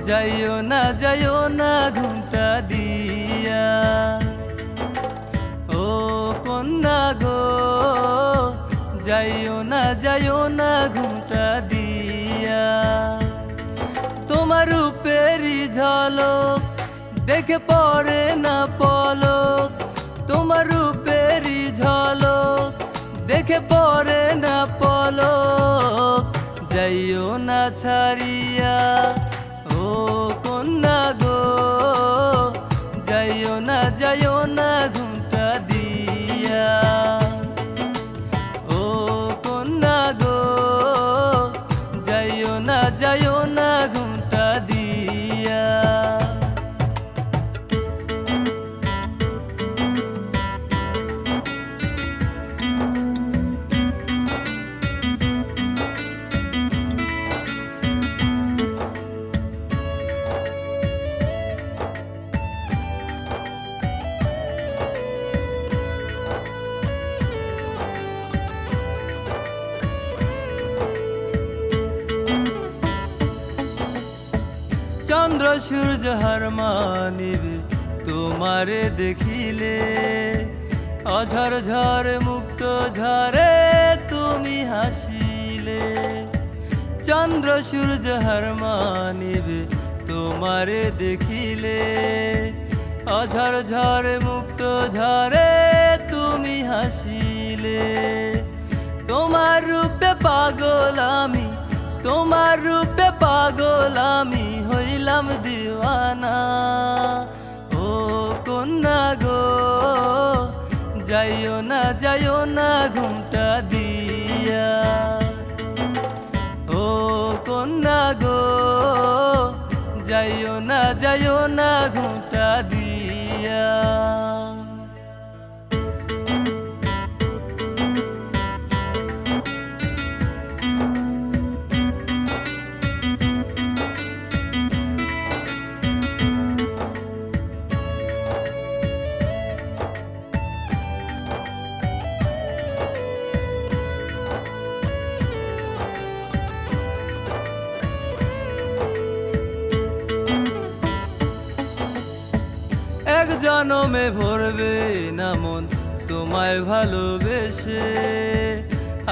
যাইও না ঘুমটা দিয়া। ও কন্যা গো যাইও না ঘুমটা দিয়া। তোমার রূপেরই ঝলক দেখে পড়ে না পলক, তোমার রূপেরই ঝলক দেখে পড়ে না পলক। যাইও না ছাড়িয়া ও কন্যা গো যাইও না ঘুমটা দিয়া। ও কন্যা গো যাইও না ঘুমটা দিয়া। চন্দ্র সূর্য হার মানিবে তোমারে দেখিলে, অঝর ঝড় মুক্ত ঝরে তুমি হাসিলে। চন্দ্র সূর্য হার মানিবে তোমারে দেখিলে, অঝর ঝড় মুক্ত ঝরে তুমি হাসিলে। তোমার রূপে পাগল আমি, তোমার রূপে পাগল আমি হইলাম দিওয়ানা। ও কন্যা গো যাইও না ঘুমটা দিয়া। ও কন্যা গো যাইও না ঘুমটা দিয়া। এক জনমে ভরবে না মন তোমায় ভালোবেসে,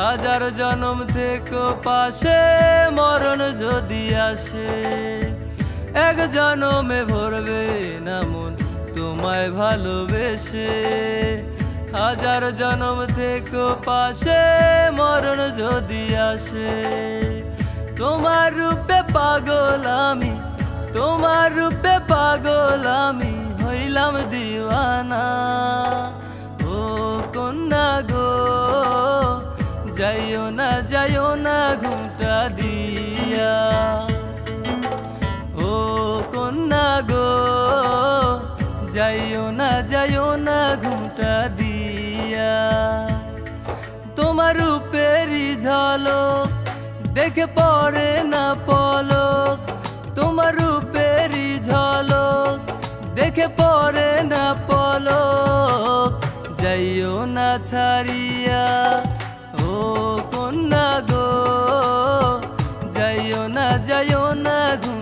হাজার জনম থেকে পাশে মরণ যদি আসে। এক জনমে ভরবে না মন তোমায় ভালোবেসে, হাজার জনম থেকে পাশে মরণ যদি আসে। তোমার রূপে পাগল আমি, তোমার রূপে পাগল আমি হইলাম দিওয়ানা। ও কন্যা গো যাইও না ঘুমটা দিয়া। ও কন্যা গো যাইও না ঘুমটা দিয়া। তোমার রূপেরই ঝলক দেখে পড়ে না পলক, তোমার রূপেরই ঝলক দেখে পড়ে না পলক। যাইও না ছাড়িয়া ও কন্যা গো যাইও না ঘুম